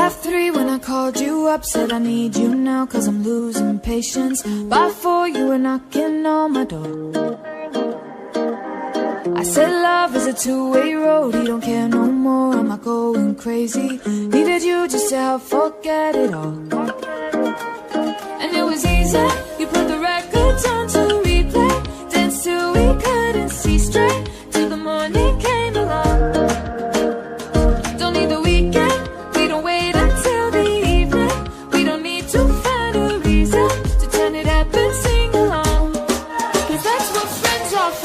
Half three when I called you up, said I need you now, cause I'm losing patience. By four you were knocking on my door. I said love is a two-way road, he don't care no more, am I going crazy? Needed you just to help forget it all. And it was easy, you put the records on to replay, danced till we couldn't see straight, till the morning came along. Don't need the weekend, we don't wait until the evening, we don't need to find a reason to turn it up and sing along, cause that's what friends are for.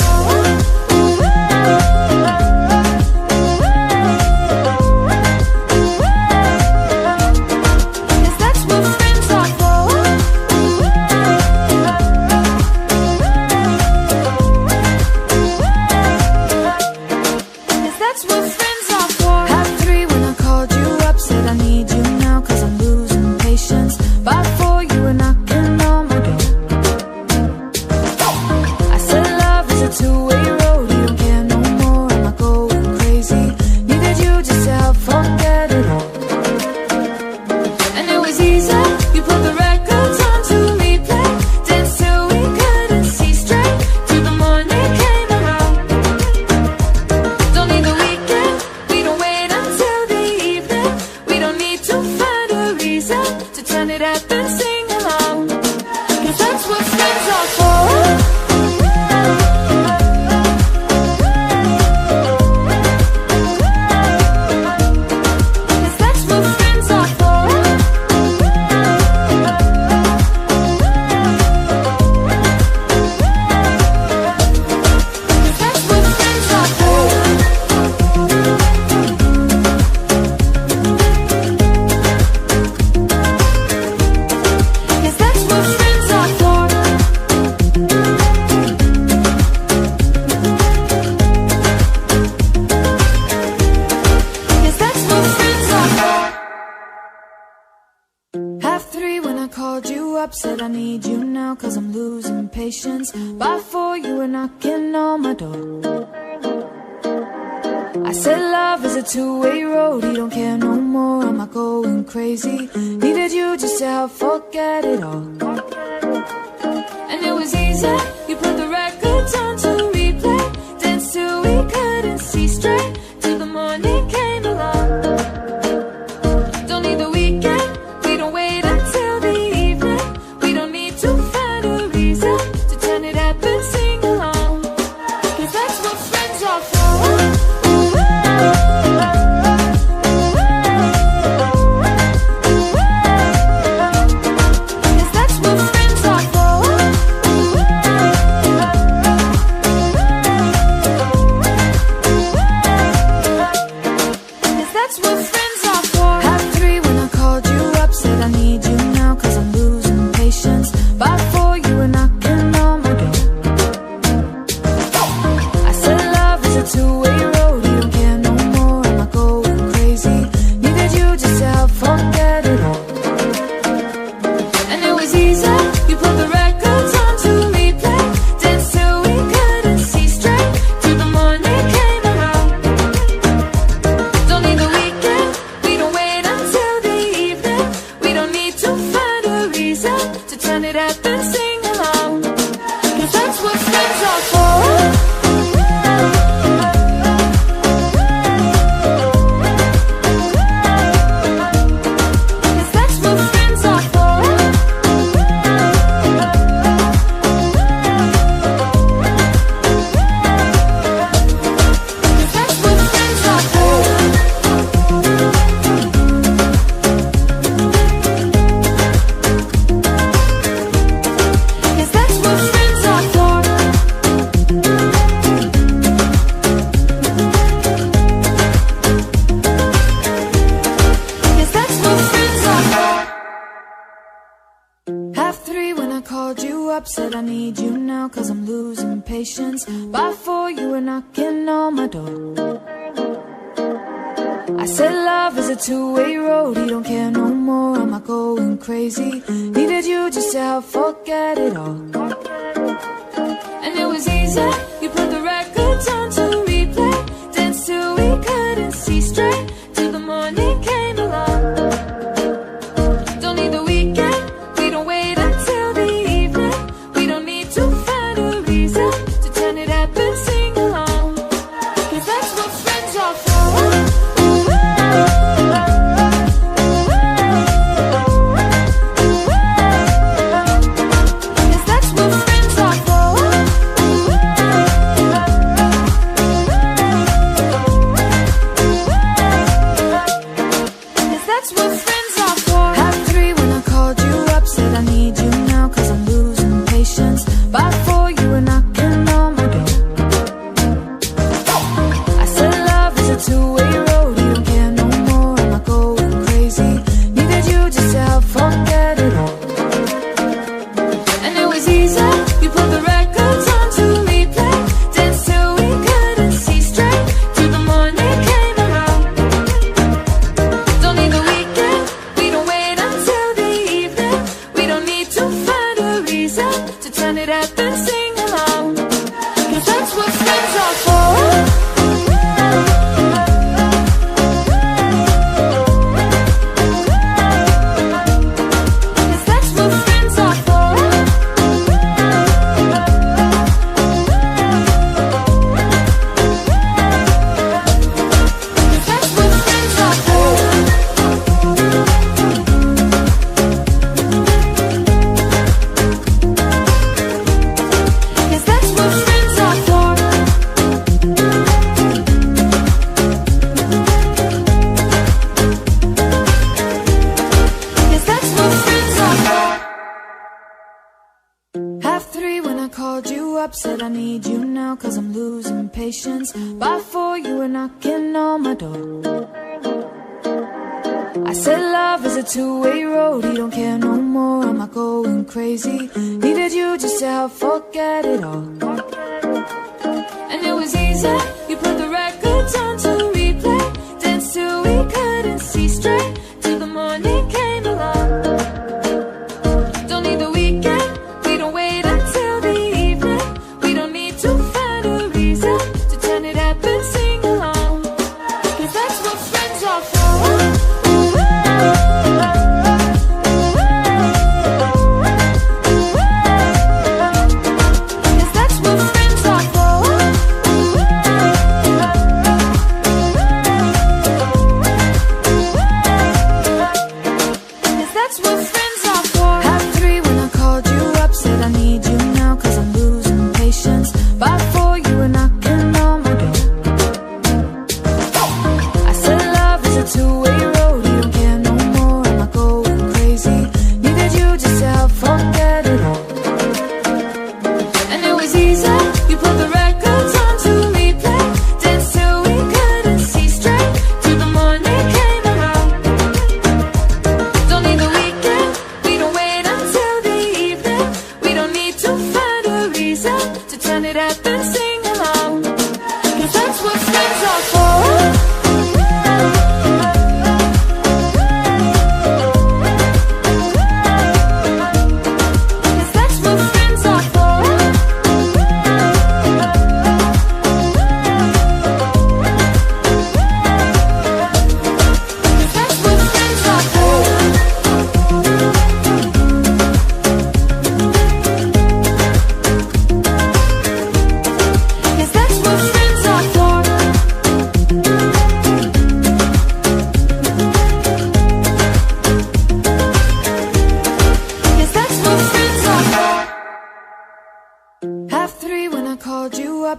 Said I need you now, cause I'm losing patience. By four you were knocking on my door. I said love is a two-way road, he don't care no more, am I going crazy? Needed you just to help forget it all. And it was easy, you put the records on to replay, danced till we couldn't see straight, till the morning came along. Don't need the weekend, we don't wait until the evening, we don't need to find a reason to turn it up and sing along, cause that's what friends are for. Said I need you now, cause I'm losing patience. By four you were knocking on my door. I said love is a two-way road, he don't care no more, am I going crazy? Needed you just to help forget it all. And it was easy, you put the records on to replay, danced till we couldn't see straight, till the morning came along. up, said I need you now, cause I'm losing patience. By 4 you were knocking on my door. I said love is a two-way road, you don't care no more, am I going crazy? Needed you just to help forget it all. And it was easy, you put the records on to replay, danced till we couldn't see straight, till the morning came along. Don't need the weekend, we don't wait until the evening, we don't need to find a reason to turn it up and sing along, cause that's what friends are for.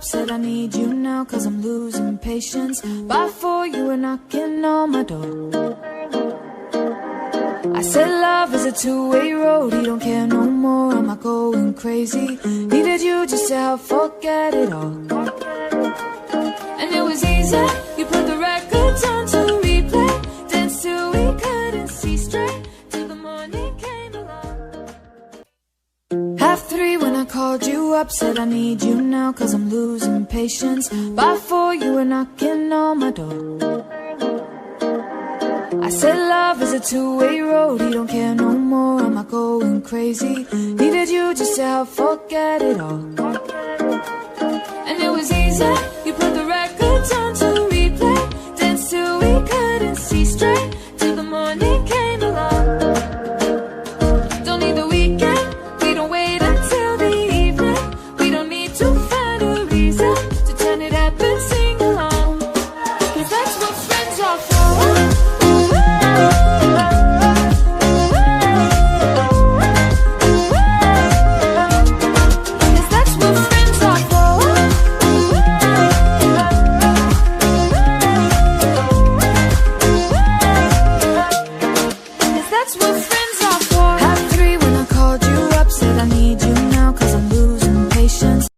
Said I need you now, cause I'm losing patience. By 4 you were knocking on my door. I said love is a two-way road, you don't care no more, am I going crazy? Needed you just to help forget it all. And it was easy, you put the records on to replay, danced till we couldn't see straight, till the morning came along. 3:30 when I called you up, said I need you now, cause I'm losing patience. By 4 you were knocking on my door. I said love is a two-way road, you don't care no more, am I going crazy? Needed you just to help forget it all. And it was easy,